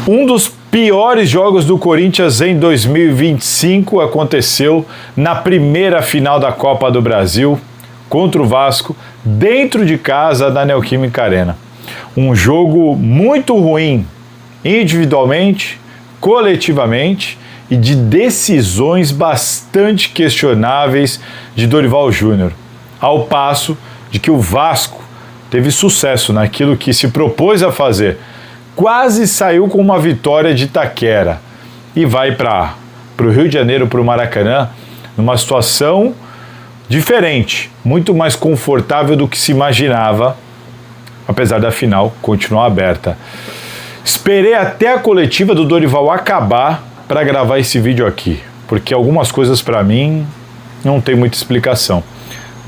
Um dos piores jogos do Corinthians em 2025 aconteceu na primeira final da Copa do Brasil contra o Vasco, dentro de casa da Neoquímica Arena. Um jogo muito ruim, individualmente, coletivamente, e de decisões bastante questionáveis de Dorival Júnior, ao passo de que o Vasco teve sucesso naquilo que se propôs a fazer. Quase saiu com uma vitória de Itaquera e vai para o Rio de Janeiro, para o Maracanã, numa situação diferente, muito mais confortável do que se imaginava, apesar da final continuar aberta. Esperei até a coletiva do Dorival acabar para gravar esse vídeo aqui, porque algumas coisas para mim não tem muita explicação.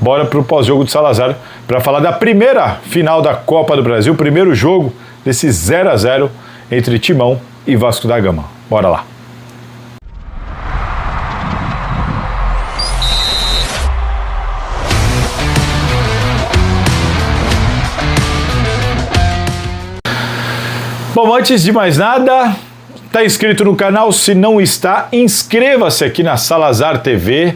Bora para o pós-jogo de Salazar para falar da primeira final da Copa do Brasil, primeiro jogo desse 0-0 entre Timão e Vasco da Gama. Bora lá. Bom, antes de mais nada, está inscrito no canal? Se não está, inscreva-se aqui na Salazar TV,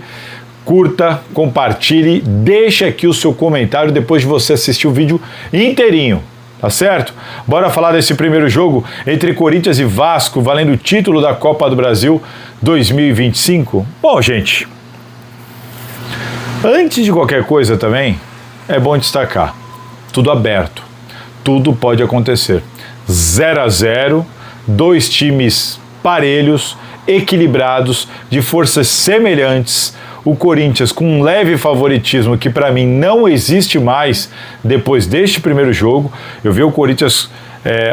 curta, compartilhe, deixe aqui o seu comentário depois de você assistir o vídeo inteirinho. Tá certo? Bora falar desse primeiro jogo entre Corinthians e Vasco, valendo o título da Copa do Brasil 2025? Bom, gente, antes de qualquer coisa também, é bom destacar, tudo aberto, tudo pode acontecer. 0-0, dois times parelhos, equilibrados, de forças semelhantes, o Corinthians com um leve favoritismo que para mim não existe mais depois deste primeiro jogo. Eu vi o Corinthians,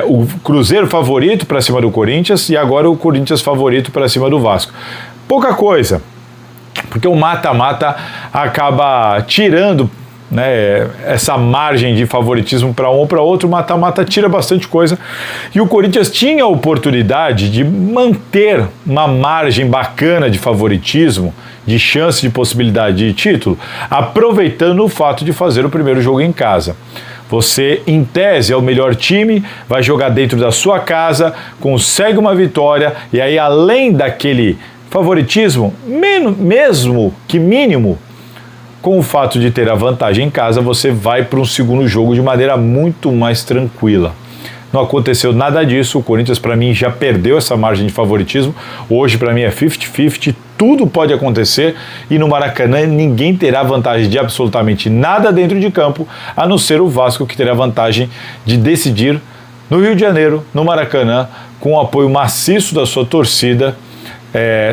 o Cruzeiro favorito para cima do Corinthians e agora o Corinthians favorito para cima do Vasco. Pouca coisa, porque o mata-mata acaba tirando, né, essa margem de favoritismo para um ou para outro. O mata-mata tira bastante coisa e o Corinthians tinha a oportunidade de manter uma margem bacana de favoritismo, de chance de possibilidade de título, aproveitando o fato de fazer o primeiro jogo em casa. Você, em tese, é o melhor time, vai jogar dentro da sua casa, consegue uma vitória e aí, além daquele favoritismo, mesmo que mínimo, com o fato de ter a vantagem em casa, você vai para um segundo jogo de maneira muito mais tranquila. Não aconteceu nada disso, o Corinthians para mim já perdeu essa margem de favoritismo, hoje para mim é 50-50, tudo pode acontecer e no Maracanã ninguém terá vantagem de absolutamente nada dentro de campo, a não ser o Vasco que terá vantagem de decidir no Rio de Janeiro, no Maracanã, com o apoio maciço da sua torcida,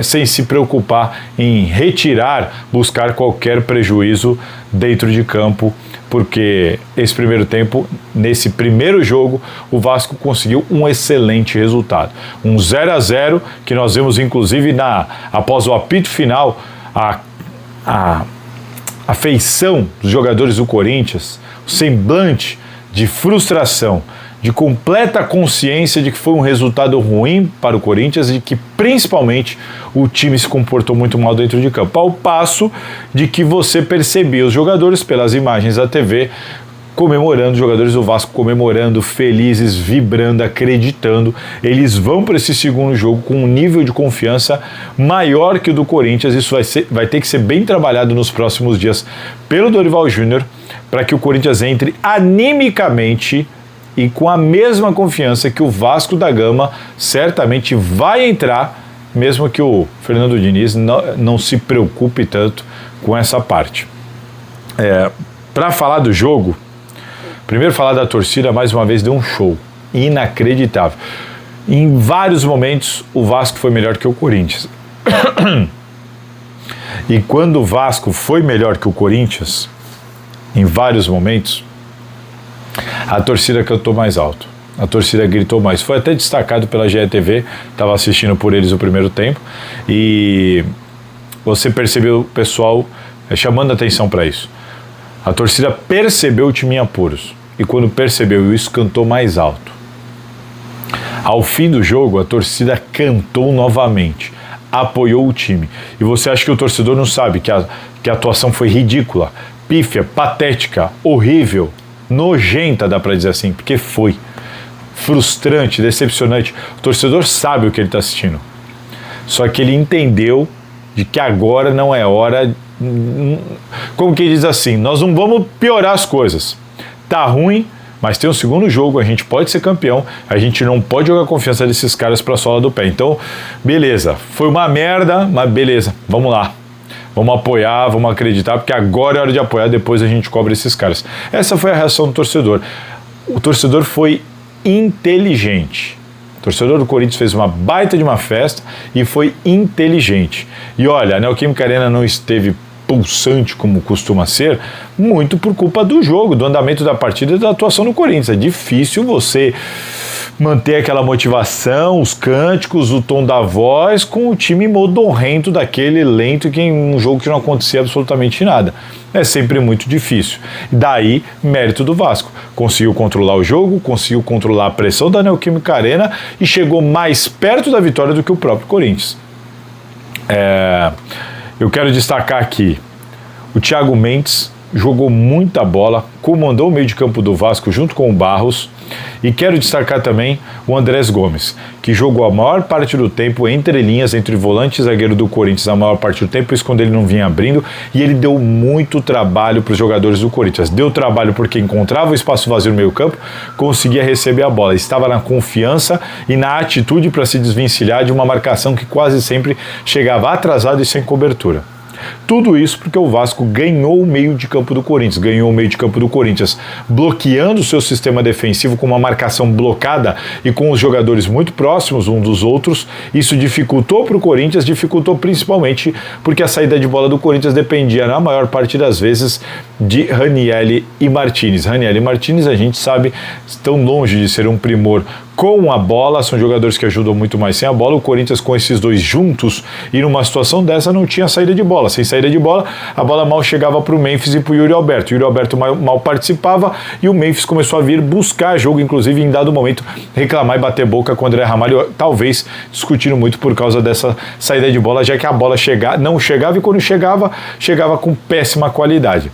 sem se preocupar em retirar, buscar qualquer prejuízo dentro de campo, porque esse primeiro tempo, nesse primeiro jogo, o Vasco conseguiu um excelente resultado. Um 0-0 que nós vimos inclusive após o apito final, a feição dos jogadores do Corinthians, o semblante de frustração, de completa consciência de que foi um resultado ruim para o Corinthians e que principalmente o time se comportou muito mal dentro de campo, ao passo de que você percebia os jogadores pelas imagens da TV comemorando, os jogadores do Vasco comemorando, felizes, vibrando, acreditando. Eles vão para esse segundo jogo com um nível de confiança maior que o do Corinthians. Isso vai ter que ser bem trabalhado nos próximos dias pelo Dorival Júnior para que o Corinthians entre animicamente e com a mesma confiança que o Vasco da Gama certamente vai entrar, mesmo que o Fernando Diniz não se preocupe tanto com essa parte. Para falar do jogo, primeiro falar da torcida, mais uma vez deu um show inacreditável. Em vários momentos o Vasco foi melhor que o Corinthians. E quando o Vasco foi melhor que o Corinthians, em vários momentos, a torcida cantou mais alto, a torcida gritou mais. Foi até destacado pela GETV, estava assistindo por eles o primeiro tempo, e você percebeu o pessoal chamando atenção para isso. A torcida percebeu o time em apuros, e quando percebeu isso, cantou mais alto. Ao fim do jogo, a torcida cantou novamente, apoiou o time. E você acha que o torcedor não sabe que a atuação foi ridícula, pífia, patética, horrível, nojenta, dá para dizer assim, porque foi. frustrante, decepcionante. O torcedor sabe o que ele está assistindo. Só que ele entendeu de que agora não é hora, como que diz assim, nós não vamos piorar as coisas. Tá ruim, mas tem um segundo jogo, a gente pode ser campeão, a gente não pode jogar a confiança desses caras para a sola do pé. Então, beleza, foi uma merda, mas beleza, vamos lá. Vamos apoiar, vamos acreditar, porque agora é hora de apoiar, depois a gente cobra esses caras. Essa foi a reação do torcedor. O torcedor foi inteligente. O torcedor do Corinthians fez uma baita de uma festa e foi inteligente. E olha, a Neoquímica Arena não esteve pulsante como costuma ser, muito por culpa do jogo, do andamento da partida e da atuação do Corinthians. É difícil você manter aquela motivação, os cânticos, o tom da voz com o time modorrento daquele, lento, que em um jogo que não acontecia absolutamente nada. É sempre muito difícil. Daí, mérito do Vasco. Conseguiu controlar o jogo, conseguiu controlar a pressão da Neoquímica Arena e chegou mais perto da vitória do que o próprio Corinthians. Eu quero destacar aqui, o Thiago Mendes jogou muita bola, comandou o meio de campo do Vasco junto com o Barros, e quero destacar também o Andrés Gomes, que jogou a maior parte do tempo entre linhas, entre volante e zagueiro do Corinthians, a maior parte do tempo, isso quando ele não vinha abrindo, e ele deu muito trabalho para os jogadores do Corinthians. Deu trabalho porque encontrava o espaço vazio no meio campo, conseguia receber a bola, estava na confiança e na atitude para se desvencilhar de uma marcação que quase sempre chegava atrasado e sem cobertura. Tudo isso porque o Vasco ganhou o meio de campo do Corinthians, bloqueando o seu sistema defensivo com uma marcação blocada e com os jogadores muito próximos uns dos outros. Isso dificultou para o Corinthians, dificultou principalmente porque a saída de bola do Corinthians dependia, na maior parte das vezes, de Ranieri e Martinez. Ranieri e Martinez, a gente sabe, estão longe de ser um primor com a bola, são jogadores que ajudam muito mais sem a bola. O Corinthians, com esses dois juntos, e numa situação dessa não tinha saída de bola. Sem saída de bola, a bola mal chegava para o Memphis e para o Yuri Alberto. O Yuri Alberto mal participava e o Memphis começou a vir buscar jogo, inclusive em dado momento reclamar e bater boca com o André Ramalho, talvez discutindo muito por causa dessa saída de bola, já que a bola não chegava e quando chegava com péssima qualidade.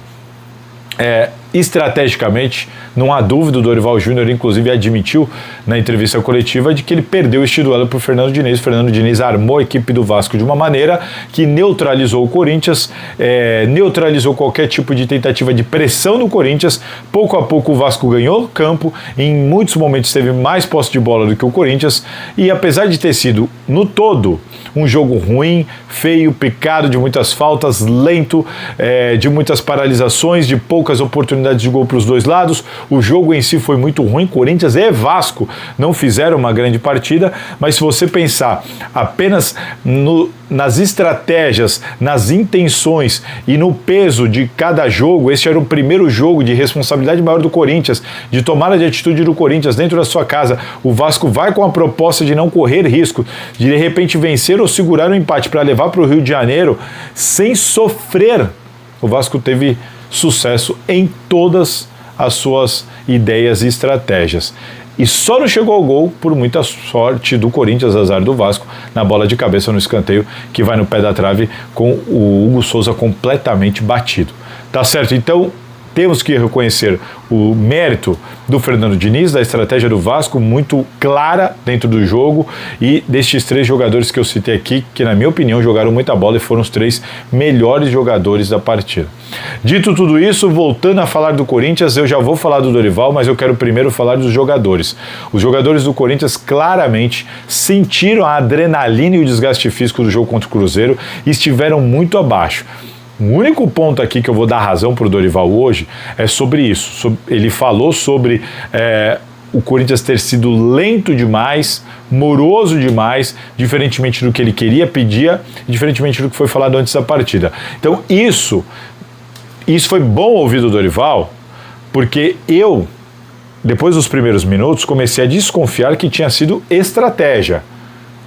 Estrategicamente, não há dúvida, o Dorival Júnior inclusive admitiu na entrevista coletiva de que ele perdeu este duelo para o Fernando Diniz. O Fernando Diniz armou a equipe do Vasco de uma maneira que neutralizou o Corinthians, neutralizou qualquer tipo de tentativa de pressão do Corinthians. Pouco a pouco o Vasco ganhou campo, em muitos momentos teve mais posse de bola do que o Corinthians, e apesar de ter sido, no todo, um jogo ruim, feio, picado de muitas faltas, lento, de muitas paralisações, de poucas oportunidades de gol para os dois lados, o jogo em si foi muito ruim. Corinthians e Vasco não fizeram uma grande partida, mas se você pensar apenas nas estratégias, nas intenções e no peso de cada jogo, esse era o primeiro jogo de responsabilidade maior do Corinthians, de tomada de atitude do Corinthians dentro da sua casa. O Vasco vai com a proposta de não correr risco, de repente vencer ou segurar o empate para levar para o Rio de Janeiro sem sofrer. O Vasco teve sucesso em todas as suas ideias e estratégias. E só não chegou ao gol por muita sorte do Corinthians, azar do Vasco, na bola de cabeça no escanteio, que vai no pé da trave com o Hugo Souza completamente batido. Tá certo? Então, temos que reconhecer o mérito do Fernando Diniz, da estratégia do Vasco, muito clara dentro do jogo, e destes três jogadores que eu citei aqui, que na minha opinião jogaram muita bola e foram os três melhores jogadores da partida. Dito tudo isso, voltando a falar do Corinthians, eu já vou falar do Dorival, mas eu quero primeiro falar dos jogadores. Os jogadores do Corinthians claramente sentiram a adrenalina e o desgaste físico do jogo contra o Cruzeiro e estiveram muito abaixo. O único ponto aqui que eu vou dar razão para o Dorival hoje é sobre isso. Ele falou sobre o Corinthians ter sido lento demais, moroso demais, diferentemente do que ele queria, pedia, diferentemente do que foi falado antes da partida. Então isso foi bom ouvir do Dorival, porque eu, depois dos primeiros minutos, comecei a desconfiar que tinha sido estratégia.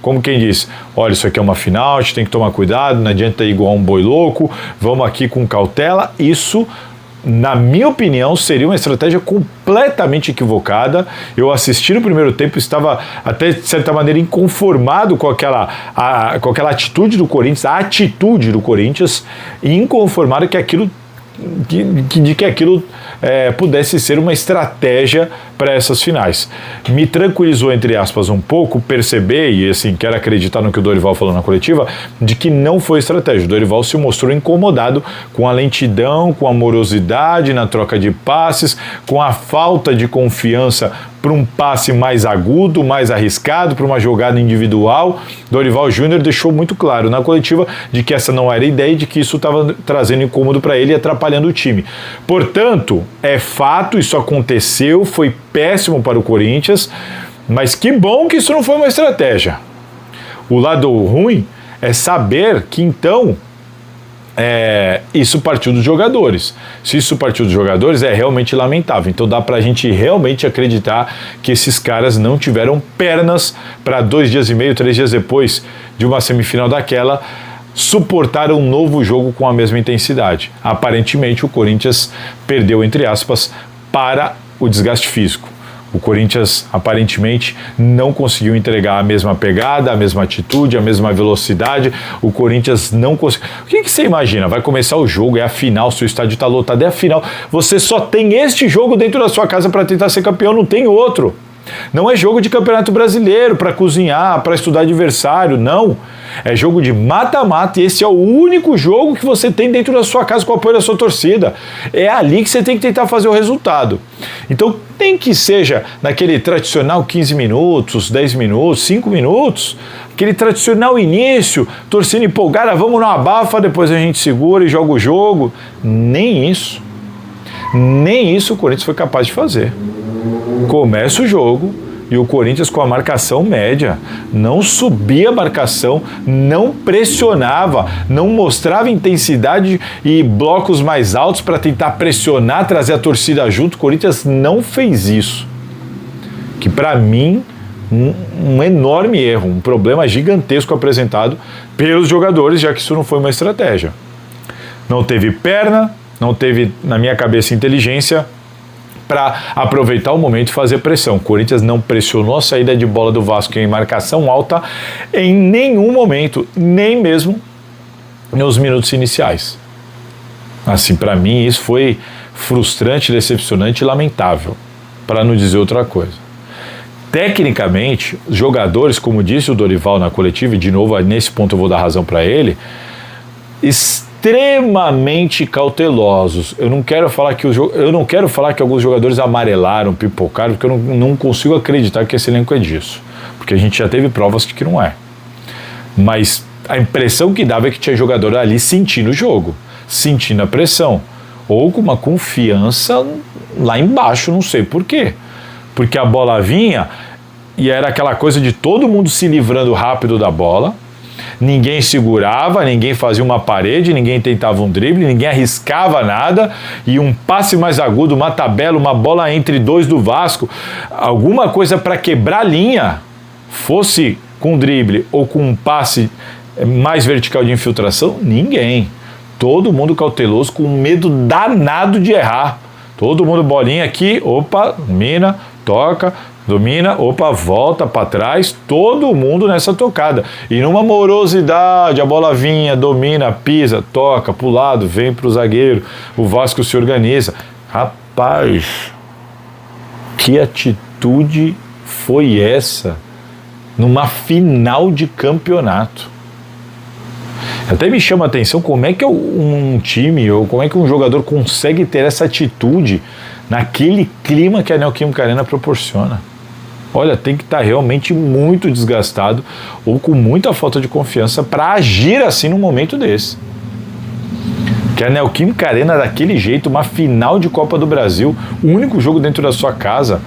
Como quem diz, olha, isso aqui é uma final, a gente tem que tomar cuidado, não adianta ir igual um boi louco, vamos aqui com cautela. Isso, na minha opinião, seria uma estratégia completamente equivocada. Eu assisti no primeiro tempo, estava até de certa maneira inconformado com aquela atitude do Corinthians, e inconformado que aquilo pudesse ser uma estratégia para essas finais. Me tranquilizou, entre aspas, um pouco perceber, e assim, quero acreditar no que o Dorival falou na coletiva, de que não foi estratégia. O Dorival se mostrou incomodado com a lentidão, com a morosidade na troca de passes, com a falta de confiança para um passe mais agudo, mais arriscado, para uma jogada individual. Dorival Júnior deixou muito claro na coletiva de que essa não era a ideia e de que isso estava trazendo incômodo para ele e atrapalhando o time. Portanto, é fato, isso aconteceu, foi péssimo para o Corinthians, mas que bom que isso não foi uma estratégia. O lado ruim é saber que então isso partiu dos jogadores. Se isso partiu dos jogadores, é realmente lamentável. Então dá pra gente realmente acreditar que esses caras não tiveram pernas para 2 dias e meio, 3 dias depois de uma semifinal daquela, suportar um novo jogo com a mesma intensidade. Aparentemente o Corinthians perdeu, entre aspas, para o desgaste físico. O Corinthians, aparentemente, não conseguiu entregar a mesma pegada, a mesma atitude, a mesma velocidade. O Corinthians não conseguiu. O que você imagina? Vai começar o jogo, é a final, seu estádio está lotado, é a final. Você só tem este jogo dentro da sua casa para tentar ser campeão, não tem outro. Não é jogo de campeonato brasileiro para cozinhar, para estudar adversário, não. É jogo de mata-mata e esse é o único jogo que você tem dentro da sua casa com o apoio da sua torcida. É ali que você tem que tentar fazer o resultado. Então tem que seja naquele tradicional 15 minutos, 10 minutos, 5 minutos, aquele tradicional início, torcida empolgada, vamos numa abafa, depois a gente segura e joga o jogo. Nem isso o Corinthians foi capaz de fazer. Começa o jogo e o Corinthians com a marcação média, não subia a marcação, não pressionava, não mostrava intensidade e blocos mais altos para tentar pressionar, trazer a torcida junto. O Corinthians não fez isso, que para mim um enorme erro, um problema gigantesco apresentado pelos jogadores, já que isso não foi uma estratégia. Não teve perna, não teve, na minha cabeça, inteligência para aproveitar o momento e fazer pressão. O Corinthians não pressionou a saída de bola do Vasco em marcação alta em nenhum momento, nem mesmo nos minutos iniciais. Assim, para mim, isso foi frustrante, decepcionante e lamentável, para não dizer outra coisa. Tecnicamente, os jogadores, como disse o Dorival na coletiva, e de novo, nesse ponto eu vou dar razão para ele, extremamente cautelosos. Eu não quero falar que alguns jogadores amarelaram, pipocaram, porque eu não consigo acreditar que esse elenco é disso, porque a gente já teve provas de que não é. Mas a impressão que dava é que tinha jogador ali sentindo o jogo, sentindo a pressão, ou com uma confiança lá embaixo, não sei por quê. Porque a bola vinha e era aquela coisa de todo mundo se livrando rápido da bola, ninguém segurava, ninguém fazia uma parede, ninguém tentava um drible, ninguém arriscava nada, e um passe mais agudo, uma tabela, uma bola entre dois do Vasco, alguma coisa para quebrar a linha, fosse com drible ou com um passe mais vertical de infiltração, ninguém. Todo mundo cauteloso, com medo danado de errar. Todo mundo bolinha aqui, opa, domina, toca, domina, opa, volta para trás, todo mundo nessa tocada. E numa morosidade, a bola vinha, domina, pisa, toca, pro lado, vem pro zagueiro, o Vasco se organiza. Rapaz, que atitude foi essa numa final de campeonato? Até me chama a atenção como é que um time ou como é que um jogador consegue ter essa atitude naquele clima que a Neoquímica Arena proporciona. Olha, tem que estar realmente muito desgastado ou com muita falta de confiança para agir assim num momento desse. Que a Neoquímica Arena daquele jeito, uma final de Copa do Brasil, o único jogo dentro da sua casa,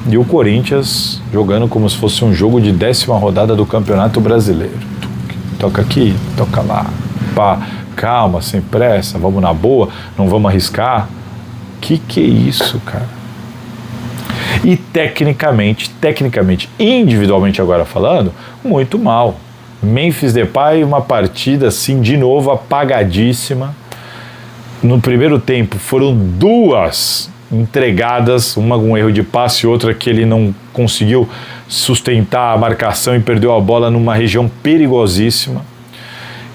e o Corinthians jogando como se fosse um jogo de 10ª rodada do Campeonato Brasileiro. Toca aqui, toca lá, pá, calma, sem pressa, vamos na boa, não vamos arriscar. Que é isso, cara? E tecnicamente, individualmente agora falando, muito mal. Memphis Depay, uma partida assim, de novo, apagadíssima. No primeiro tempo foram 2 entregadas, uma com um erro de passe e outra que ele não conseguiu sustentar a marcação e perdeu a bola numa região perigosíssima.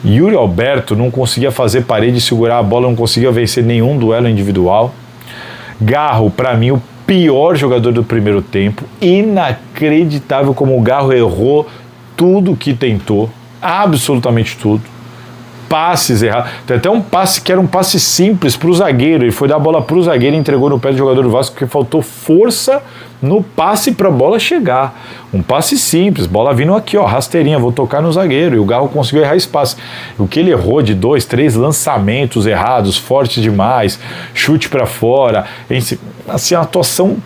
Yuri Alberto não conseguia fazer parede e segurar a bola, não conseguia vencer nenhum duelo individual. Garro, para mim, o pior jogador do primeiro tempo. Inacreditável como o Garro errou tudo que tentou, absolutamente tudo. Passes errados. Tem até um passe que era um passe simples para o zagueiro. Ele foi dar a bola para o zagueiro e entregou no pé do jogador do Vasco porque faltou força no passe para a bola chegar. Um passe simples, bola vindo aqui, ó, rasteirinha, vou tocar no zagueiro. E o Garro conseguiu errar esse passe. O que ele errou de 2, 3 lançamentos errados, fortes demais, chute para fora. Assim, uma atuação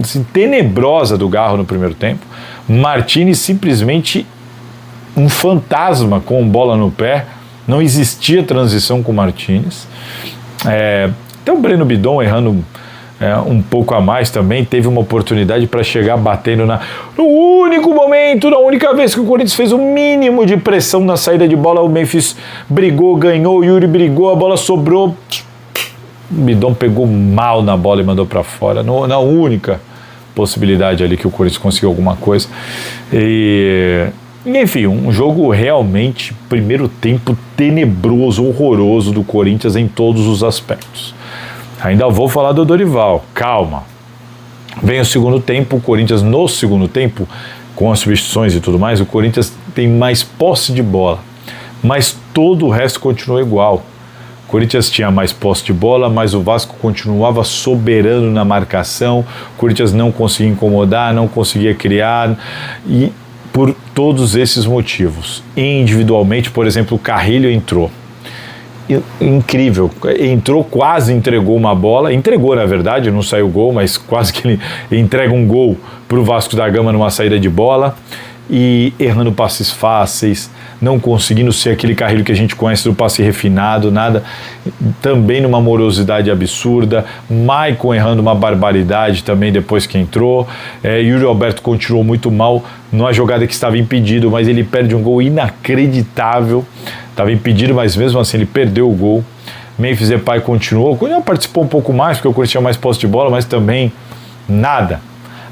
assim, tenebrosa do Garro no primeiro tempo. Martínez simplesmente um fantasma com bola no pé. Não existia transição com o Martínez. Até o Breno Bidon errando um pouco a mais também, teve uma oportunidade para chegar batendo no único momento, na única vez que o Corinthians fez o mínimo de pressão na saída de bola, o Memphis brigou, ganhou, o Yuri brigou, a bola sobrou, o Bidon pegou mal na bola e mandou para fora, na única possibilidade ali que o Corinthians conseguiu alguma coisa. Enfim, um jogo realmente, primeiro tempo tenebroso, horroroso do Corinthians em todos os aspectos. Ainda vou falar do Dorival, calma. Vem o segundo tempo, o Corinthians no segundo tempo, com as substituições e tudo mais, o Corinthians tem mais posse de bola, mas todo o resto continuou igual. O Corinthians tinha mais posse de bola, mas o Vasco continuava soberano na marcação, o Corinthians não conseguia incomodar, não conseguia criar, e por todos esses motivos. Individualmente, por exemplo, o Carrilho entrou. Incrível, entrou, quase entregou uma bola, entregou na verdade, não saiu gol, mas quase que ele entrega um gol para o Vasco da Gama numa saída de bola, e errando passes fáceis, não conseguindo ser aquele Carrilho que a gente conhece do passe refinado, nada, também numa morosidade absurda. Maicon errando uma barbaridade também depois que entrou. Yuri Alberto continuou muito mal numa jogada que estava impedido, mas ele perde um gol inacreditável. Estava impedido, mas mesmo assim ele perdeu o gol. Memphis Depay continuou, participou um pouco mais, porque o Corinthians tinha mais posse de bola, mas também nada,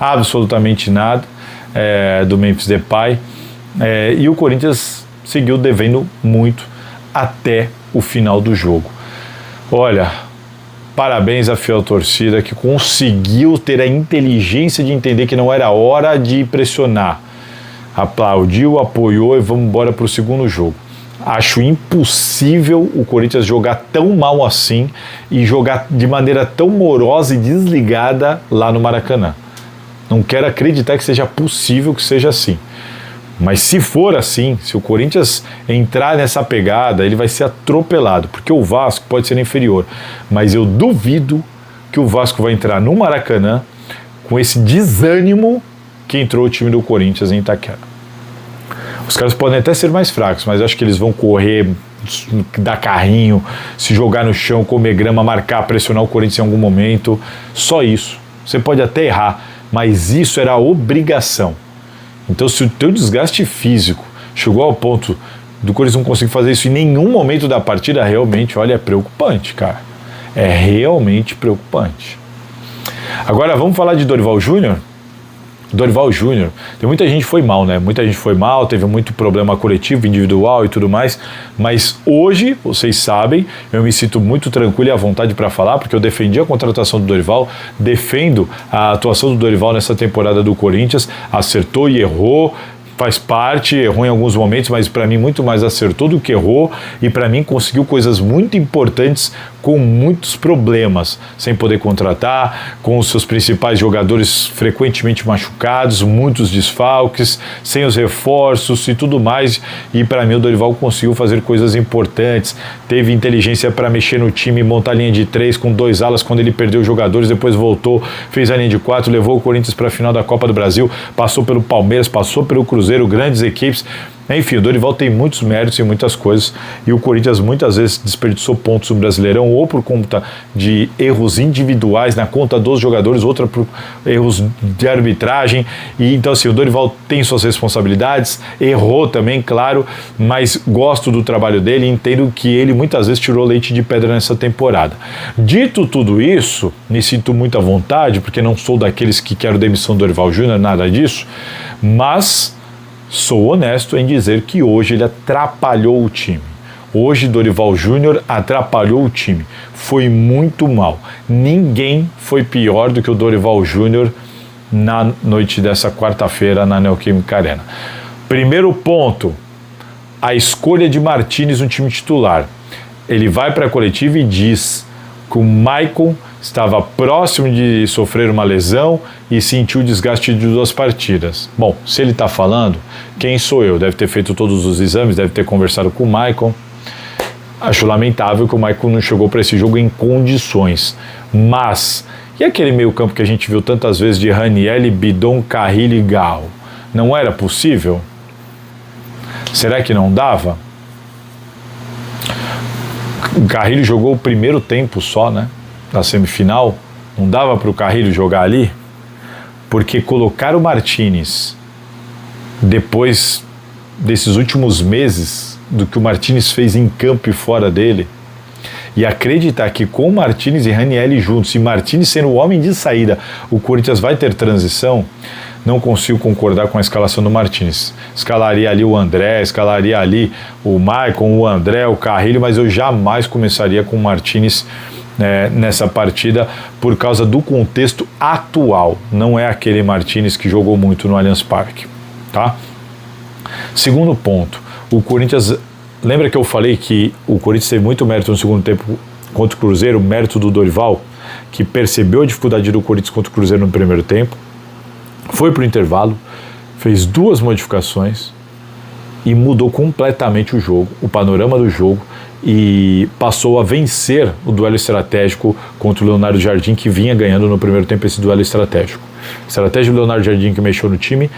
absolutamente nada do Memphis Depay. E o Corinthians seguiu devendo muito até o final do jogo. Olha, parabéns à fiel torcida que conseguiu ter a inteligência de entender que não era hora de pressionar. Aplaudiu, apoiou e vamos embora para o segundo jogo. Acho impossível o Corinthians jogar tão mal assim e jogar de maneira tão morosa e desligada lá no Maracanã. Não quero acreditar que seja possível que seja assim. Mas se for assim, se o Corinthians entrar nessa pegada, ele vai ser atropelado, porque o Vasco pode ser inferior. Mas eu duvido que o Vasco vai entrar no Maracanã com esse desânimo que entrou o time do Corinthians em Itaquera. Os caras podem até ser mais fracos, mas eu acho que eles vão correr, dar carrinho, se jogar no chão, comer grama, marcar, pressionar o Corinthians em algum momento. Só isso. Você pode até errar, mas isso era a obrigação. Então, se o teu desgaste físico chegou ao ponto do Corinthians não conseguir fazer isso em nenhum momento da partida, realmente, olha, é preocupante, cara. É realmente preocupante. Agora, vamos falar de Dorival Júnior? Dorival Júnior, tem muita gente que foi mal, né? Muita gente foi mal, teve muito problema coletivo, individual e tudo mais, mas hoje, vocês sabem, eu me sinto muito tranquilo e à vontade para falar, porque eu defendi a contratação do Dorival, defendo a atuação do Dorival nessa temporada do Corinthians, acertou e errou, faz parte, errou em alguns momentos, mas para mim muito mais acertou do que errou, e para mim conseguiu coisas muito importantes com muitos problemas, sem poder contratar, com os seus principais jogadores frequentemente machucados, muitos desfalques, sem os reforços e tudo mais, e para mim o Dorival conseguiu fazer coisas importantes, teve inteligência para mexer no time, montar a linha de 3 com 2 alas quando ele perdeu os jogadores, depois voltou, fez a linha de 4, levou o Corinthians para a final da Copa do Brasil, passou pelo Palmeiras, passou pelo Cruzeiro, grandes equipes. Enfim, o Dorival tem muitos méritos e muitas coisas, e o Corinthians muitas vezes desperdiçou pontos no Brasileirão, ou por conta de erros individuais na conta dos jogadores, outra por erros de arbitragem, e então assim, o Dorival tem suas responsabilidades, errou também, claro, mas gosto do trabalho dele e entendo que ele muitas vezes tirou leite de pedra nessa temporada. Dito tudo isso, me sinto muito à vontade, porque não sou daqueles que quero demissão do Dorival Júnior, nada disso, mas sou honesto em dizer que hoje ele atrapalhou o time. Hoje, Dorival Júnior atrapalhou o time. Foi muito mal. Ninguém foi pior do que o Dorival Júnior na noite dessa quarta-feira na Neoquímica Arena. Primeiro ponto, a escolha de Martínez no time titular. Ele vai para a coletiva e diz que o Maicon estava próximo de sofrer uma lesão e sentiu o desgaste de 2 partidas. Bom, se ele está falando, quem sou eu? Deve ter feito todos os exames, deve ter conversado com o Maicon. Acho lamentável que o Maicon não chegou para esse jogo em condições. Mas, e aquele meio campo que a gente viu tantas vezes de Ranieri, Bidon, Carrilho e Garro? Não era possível? Será que não dava? O Carrilho jogou o primeiro tempo só, né? Na semifinal. Não dava para o Carrilho jogar ali? Porque colocar o Martínez depois desses últimos meses do que o Martínez fez em campo e fora dele, e acreditar que com o Martínez e Ranieri juntos, e Martínez sendo o homem de saída, o Corinthians vai ter transição, não consigo concordar com a escalação do Martínez. Escalaria ali o André, escalaria ali o Maicon, o André, o Carrilho, mas eu jamais começaria com o Martínez nessa partida por causa do contexto atual. Não é aquele Martínez que jogou muito no Allianz Parque, tá? Segundo ponto, o Corinthians... Lembra que eu falei que o Corinthians teve muito mérito no segundo tempo contra o Cruzeiro, mérito do Dorival, que percebeu a dificuldade do Corinthians contra o Cruzeiro no primeiro tempo, foi para o intervalo, fez 2 modificações e mudou completamente o jogo, o panorama do jogo, e passou a vencer o duelo estratégico contra o Leonardo Jardim, que vinha ganhando no primeiro tempo esse duelo estratégico. Estratégia do Leonardo Jardim, que mexeu no time,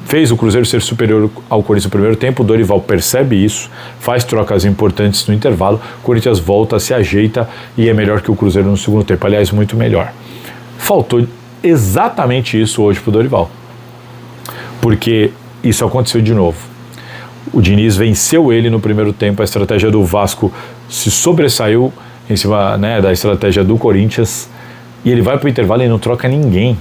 fez o Cruzeiro ser superior ao Corinthians no primeiro tempo. O Dorival percebe isso, faz trocas importantes no intervalo, o Corinthians volta, se ajeita e é melhor que o Cruzeiro no segundo tempo, aliás, muito melhor. Faltou exatamente isso hoje para o Dorival, porque isso aconteceu de novo. O Diniz venceu ele no primeiro tempo, a estratégia do Vasco se sobressaiu em cima, né, da estratégia do Corinthians, e ele vai para o intervalo e não troca ninguém.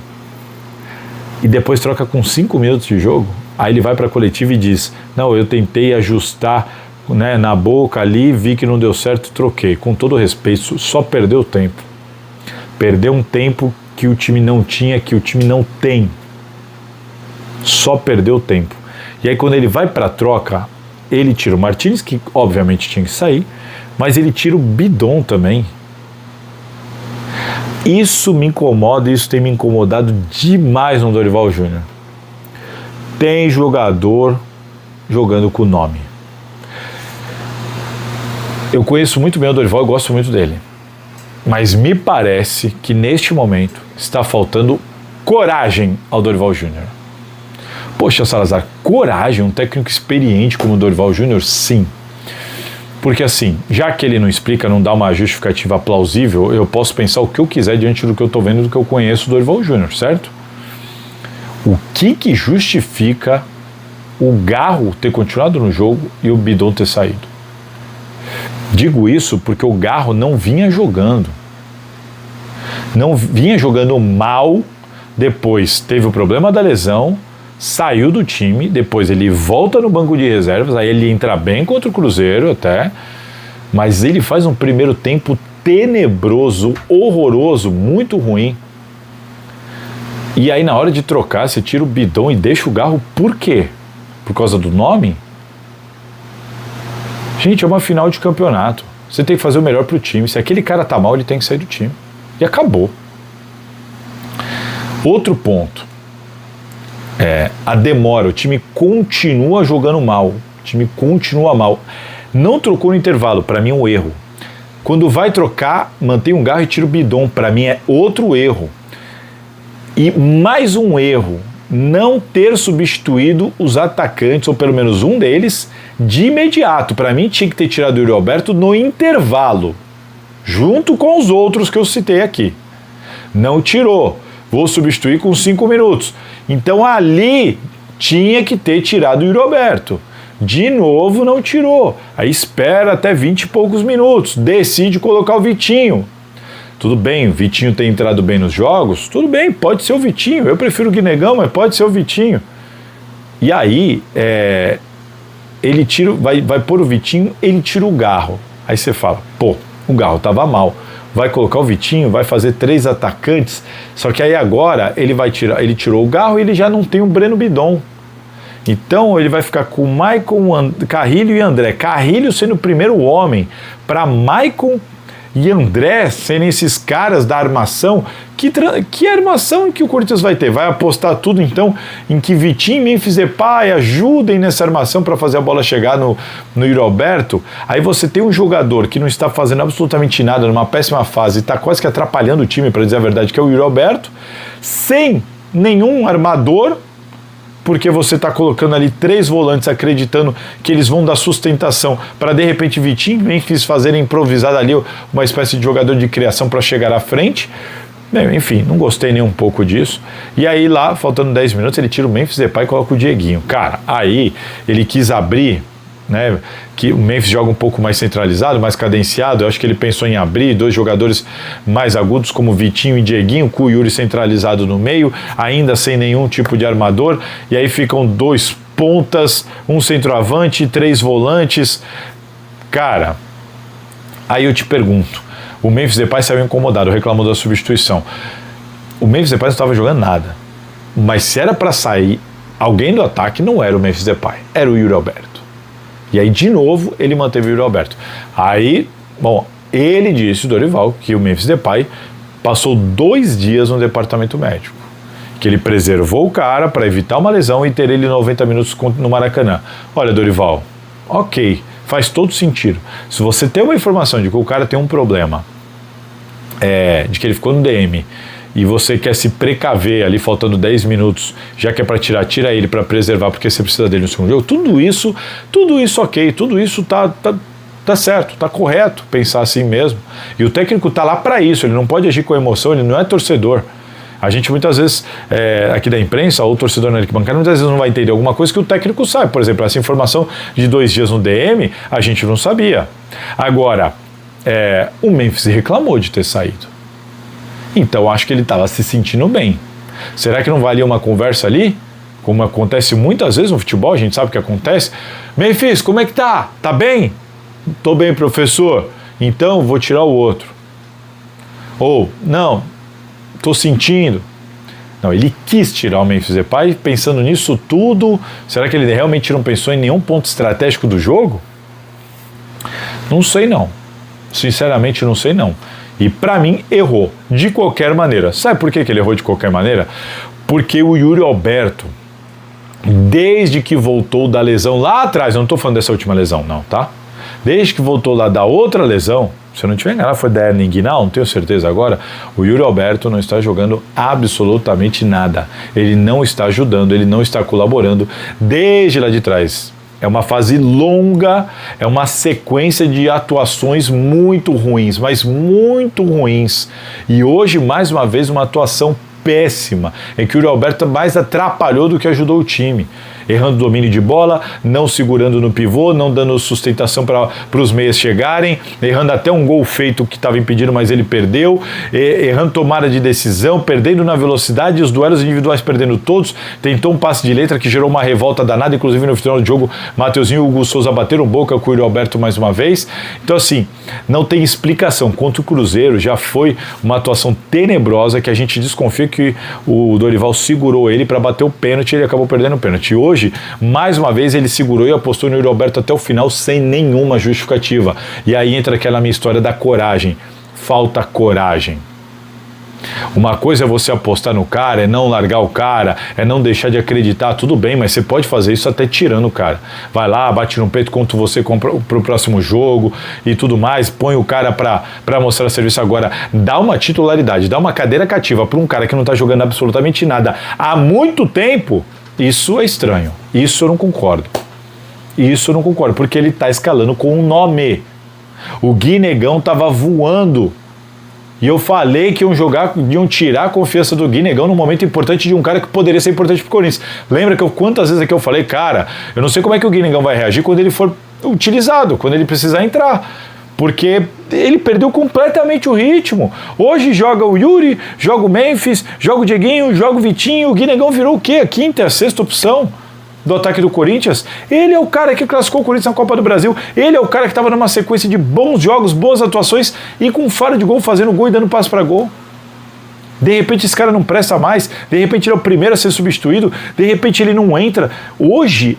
E depois troca com 5 minutos de jogo, aí ele vai para a coletiva e diz, não, eu tentei ajustar, né, na boca ali, vi que não deu certo, troquei. Com todo respeito, só perdeu tempo. Perdeu um tempo que o time não tinha, que o time não tem. Só perdeu tempo. E aí quando ele vai para a troca, ele tira o Martínez, que obviamente tinha que sair, mas ele tira o Bidon também. Isso me incomoda, isso tem me incomodado demais no Dorival Júnior. Tem jogador jogando com o nome. Eu conheço muito bem o Dorival, eu gosto muito dele. Mas me parece que neste momento está faltando coragem ao Dorival Júnior. Poxa, Salazar, coragem? Um técnico experiente como o Dorival Júnior? Sim. Porque assim, já que ele não explica, não dá uma justificativa plausível, eu posso pensar o que eu quiser diante do que eu estou vendo, do que eu conheço do Dorival Júnior, certo? O que justifica o Garro ter continuado no jogo e o Bidon ter saído? Digo isso porque o Garro não vinha jogando. Não vinha jogando mal, depois teve o problema da lesão, saiu do time, depois ele volta no banco de reservas, aí ele entra bem contra o Cruzeiro até, mas ele faz um primeiro tempo tenebroso, horroroso, muito ruim. E aí na hora de trocar, você tira o Bidon e deixa o Garro, por quê? Por causa do nome? Gente, é uma final de campeonato, você tem que fazer o melhor pro time, se aquele cara tá mal, ele tem que sair do time. E acabou. Outro ponto. A demora, o time continua jogando mal, o time continua mal. Não trocou no intervalo, para mim é um erro. Quando vai trocar, mantém um Garro e tira o Bidon, para mim é outro erro. E mais um erro, não ter substituído os atacantes, ou pelo menos um deles, de imediato. Para mim tinha que ter tirado o Yuri Alberto no intervalo, junto com os outros que eu citei aqui. Não tirou. Vou substituir com 5 minutos. Então ali tinha que ter tirado o Yuri Alberto. De novo não tirou. Aí espera até 20 e poucos minutos. Decide colocar o Vitinho. Tudo bem, o Vitinho tem entrado bem nos jogos? Tudo bem, pode ser o Vitinho. Eu prefiro o Guinegão, mas pode ser o Vitinho. E aí, ele vai pôr o Vitinho, ele tira o Garro. Aí você fala, pô, o Garro tava mal. Vai colocar o Vitinho, vai fazer 3 atacantes, só que aí agora ele tirou o Garro e ele já não tem o Breno Bidon. Então ele vai ficar com o Maicon, Carrilho e André. Carrilho sendo o primeiro homem para Maicon e André serem esses caras da armação. Que armação que o Corinthians vai ter? Vai apostar tudo então em que Vitinho e Memphis Depay ajudem nessa armação para fazer a bola chegar no Yuri Alberto? Aí você tem um jogador que não está fazendo absolutamente nada, numa péssima fase, está quase que atrapalhando o time, para dizer a verdade, que é o Yuri Alberto, sem nenhum armador, porque você está colocando ali 3 volantes acreditando que eles vão dar sustentação para de repente Vitinho e Memphis fazerem improvisado ali uma espécie de jogador de criação para chegar à frente. Bem, enfim, não gostei nem um pouco disso. E aí lá, faltando 10 minutos, ele tira o Memphis Depay e coloca o Dieguinho. Cara, aí ele quis abrir, né, que o Memphis joga um pouco mais centralizado, mais cadenciado. Eu acho que ele pensou em abrir 2 jogadores mais agudos como Vitinho e Dieguinho, com o Yuri centralizado no meio, ainda sem nenhum tipo de armador, e aí ficam 2 pontas, um centroavante, 3 volantes. Cara, aí eu te pergunto, o Memphis Depay saiu incomodado, reclamou da substituição. O Memphis Depay não estava jogando nada, mas se era para sair alguém do ataque, não era o Memphis Depay, era o Yuri Alberto. E aí, de novo, ele manteve o Yuri Alberto. Aí, bom, ele disse, o Dorival, que o Memphis Depay passou 2 dias no departamento médico. Que ele preservou o cara para evitar uma lesão e ter ele 90 minutos no Maracanã. Olha, Dorival, ok, faz todo sentido. Se você tem uma informação de que o cara tem um problema, de que ele ficou no DM, e você quer se precaver ali faltando 10 minutos, já que é para tirar, tira ele para preservar, porque você precisa dele no segundo jogo, tudo isso ok, tudo isso tá certo, tá correto pensar assim mesmo. E o técnico tá lá para isso, ele não pode agir com emoção, ele não é torcedor. A gente muitas vezes, aqui da imprensa, ou o torcedor na arquibancada, muitas vezes não vai entender alguma coisa que o técnico sabe. Por exemplo, essa informação de 2 dias no DM, a gente não sabia. Agora, o Memphis reclamou de ter saído. Então acho que ele estava se sentindo bem. Será que não valia uma conversa ali? Como acontece muitas vezes no futebol, a gente sabe o que acontece. Memphis, como é que tá? Tá bem? Tô bem, professor. Então vou tirar o outro. Ou, não, tô sentindo. Não, ele quis tirar o Memphis Depay pensando nisso tudo. Será que ele realmente não pensou em nenhum ponto estratégico do jogo? Não sei não. Sinceramente não sei não. E para mim errou, de qualquer maneira. Sabe por que ele errou de qualquer maneira? Porque o Yuri Alberto, desde que voltou da lesão lá atrás, eu não estou falando dessa última lesão não, tá? Desde que voltou lá da outra lesão, se eu não tiver enganado, foi da hernia inguinal, não tenho certeza agora, o Yuri Alberto não está jogando absolutamente nada. Ele não está ajudando, ele não está colaborando desde lá de trás. É uma fase longa, é uma sequência de atuações muito ruins, mas muito ruins. E hoje, mais uma vez, uma atuação péssima, em que o Yuri Alberto mais atrapalhou do que ajudou o time. Errando domínio de bola, não segurando no pivô, não dando sustentação para os meias chegarem, errando até um gol feito que estava impedido, mas ele perdeu, errando tomada de decisão, perdendo na velocidade, os duelos individuais perdendo todos, tentou um passe de letra que gerou uma revolta danada, inclusive no final do jogo, Mateuzinho e Hugo Souza bateram boca com o Yuri Alberto mais uma vez. Então assim, não tem explicação. Contra o Cruzeiro já foi uma atuação tenebrosa que a gente desconfia que o Dorival segurou ele para bater o pênalti e ele acabou perdendo o pênalti. E hoje, mais uma vez, ele segurou e apostou no Yuri Alberto até o final sem nenhuma justificativa. E aí entra aquela minha história da coragem. Falta coragem. Uma coisa é você apostar no cara, é não largar o cara, é não deixar de acreditar, tudo bem, mas você pode fazer isso até tirando o cara. Vai lá, bate no peito quanto você compra pro próximo jogo e tudo mais, põe o cara pra mostrar serviço. Agora, dá uma titularidade, dá uma cadeira cativa pra um cara que não tá jogando absolutamente nada há muito tempo. Isso é estranho, isso eu não concordo. Isso eu não concordo, porque ele tá escalando com um nome. O Guinegão tava voando. E eu falei que iam tirar a confiança do Guinegão num momento importante de um cara que poderia ser importante pro Corinthians. Lembra que quantas vezes aqui eu falei, cara, eu não sei como é que o Guinegão vai reagir quando ele for utilizado, quando ele precisar entrar. Porque ele perdeu completamente o ritmo. Hoje joga o Yuri, joga o Memphis, joga o Dieguinho, joga o Vitinho. O Guinegão virou o quê? A quinta, a sexta opção. do ataque do Corinthians, ele é o cara que classificou o Corinthians na Copa do Brasil, ele é o cara que estava numa sequência de bons jogos, boas atuações e com faro de gol, fazendo gol e dando passe para gol. De repente esse cara não presta mais, de repente ele é o primeiro a ser substituído, de repente ele não entra. Hoje,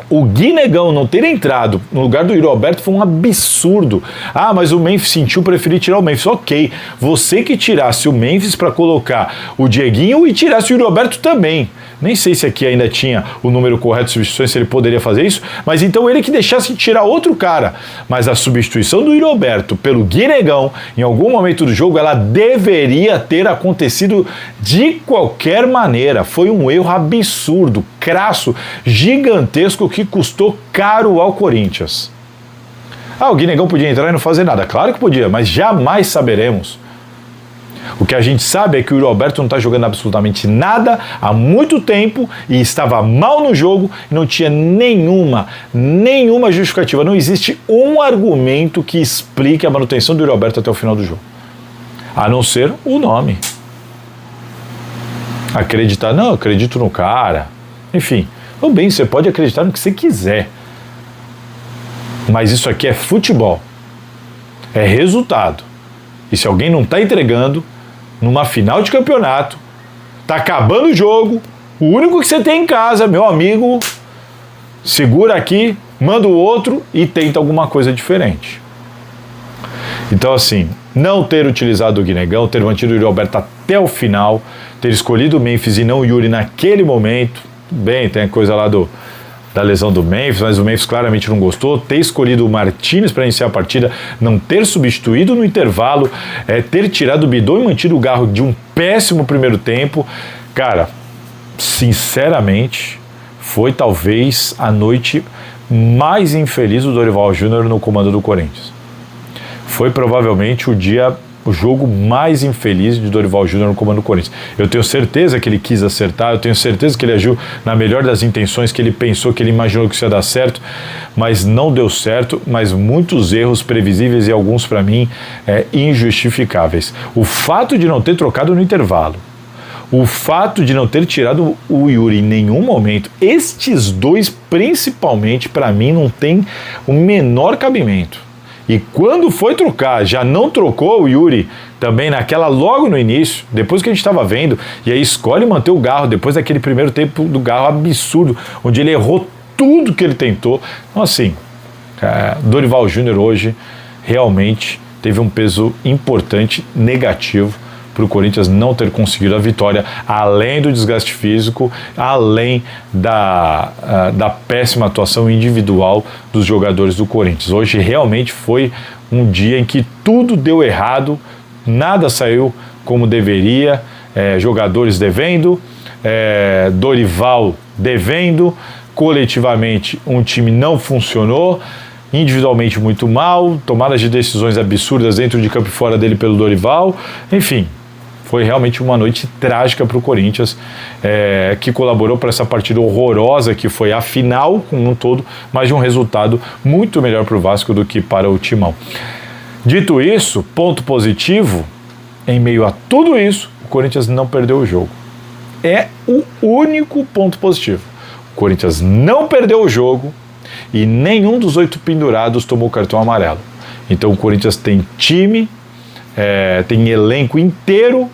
o Guinegão não ter entrado no lugar do Yuri Alberto foi um absurdo. Ah, mas o Memphis sentiu, preferi tirar o Memphis. Ok, você que tirasse o Memphis para colocar o Dieguinho e tirasse o Yuri Alberto também. Nem sei se aqui ainda tinha o número correto de substituições, se ele poderia fazer isso, mas então ele que deixasse de tirar outro cara. Mas a substituição do Yuri Alberto pelo Guinegão, em algum momento do jogo, ela deveria ter acontecido de qualquer maneira. Foi um erro absurdo, crasso, gigantesco, que custou caro ao Corinthians. Ah, o Guinegão podia entrar e não fazer nada. Claro que podia, mas jamais saberemos. O que a gente sabe é que o Yuri Alberto não está jogando absolutamente nada há muito tempo e estava mal no jogo e não tinha nenhuma justificativa. Não existe um argumento que explique a manutenção do Yuri Alberto até o final do jogo. A não ser o nome. Acreditar, não, acredito no cara. Enfim, tudo bem, você pode acreditar no que você quiser. Mas isso aqui é futebol. É resultado. E se alguém não está entregando, numa final de campeonato, tá acabando o jogo, o único que você tem em casa, meu amigo, segura aqui, manda o outro e tenta alguma coisa diferente. Então assim, não ter utilizado o Guinegão, ter mantido o Yuri Alberto até o final, ter escolhido o Memphis e não o Yuri naquele momento, bem, tem a coisa lá da lesão do Memphis, mas o Memphis claramente não gostou, ter escolhido o Martínez para iniciar a partida, não ter substituído no intervalo, ter tirado o Bidon e mantido o Garro de um péssimo primeiro tempo. Cara, sinceramente, foi talvez a noite mais infeliz do Dorival Júnior no comando do Corinthians. Foi provavelmente o jogo mais infeliz de Dorival Júnior no comando do Corinthians. Eu tenho certeza que ele quis acertar, eu tenho certeza que ele agiu na melhor das intenções, que ele pensou, que ele imaginou que isso ia dar certo, mas não deu certo, mas muitos erros previsíveis e alguns, para mim, injustificáveis. O fato de não ter trocado no intervalo, o fato de não ter tirado o Yuri em nenhum momento, estes dois principalmente, para mim, não tem o menor cabimento. E quando foi trocar, já não trocou o Yuri também naquela logo no início, depois que a gente estava vendo, e aí escolhe manter o Garro, depois daquele primeiro tempo do Garro absurdo, onde ele errou tudo que ele tentou. Então assim, Dorival Júnior hoje realmente teve um peso importante, negativo, para o Corinthians não ter conseguido a vitória, além do desgaste físico, além da péssima atuação individual dos jogadores do Corinthians. Hoje realmente foi um dia em que tudo deu errado, nada saiu como deveria, jogadores devendo, Dorival devendo, coletivamente um time não funcionou, individualmente muito mal, tomadas de decisões absurdas dentro de campo e fora dele pelo Dorival, enfim. Foi realmente uma noite trágica para o Corinthians, que colaborou para essa partida horrorosa que foi a final como um todo, mas de um resultado muito melhor para o Vasco do que para o Timão. Dito isso, ponto positivo, em meio a tudo isso, o Corinthians não perdeu o jogo. É o único ponto positivo. O Corinthians não perdeu o jogo e nenhum dos 8 pendurados tomou cartão amarelo. Então o Corinthians tem time, tem elenco inteiro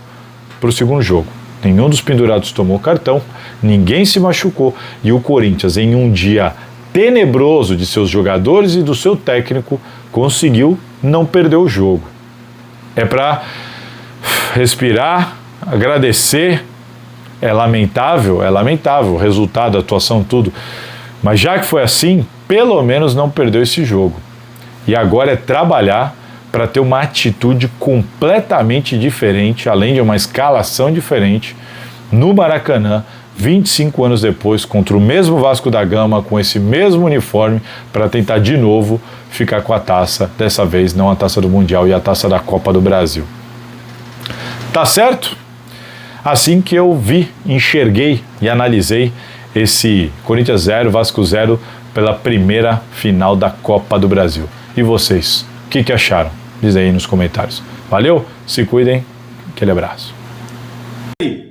para o segundo jogo. Nenhum dos pendurados tomou cartão, ninguém se machucou e o Corinthians, em um dia tenebroso de seus jogadores e do seu técnico, conseguiu não perder o jogo. É para respirar, agradecer. É lamentável o resultado, a atuação, tudo. Mas já que foi assim, pelo menos não perdeu esse jogo. E agora é trabalhar para ter uma atitude completamente diferente, além de uma escalação diferente, no Maracanã, 25 anos depois, contra o mesmo Vasco da Gama, com esse mesmo uniforme, para tentar de novo ficar com a taça, dessa vez não a taça do Mundial e a taça da Copa do Brasil. Tá certo? Assim que eu enxerguei e analisei esse Corinthians 0, Vasco 0, pela primeira final da Copa do Brasil. E vocês, o que acharam? Diz aí nos comentários. Valeu, se cuidem, aquele abraço.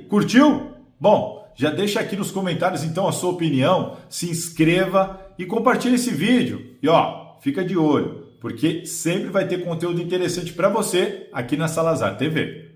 Curtiu? Bom, Já deixa aqui nos comentários então a sua opinião, se inscreva e compartilhe esse vídeo. E ó, fica de olho, porque sempre vai ter conteúdo interessante para você aqui na Salazar TV.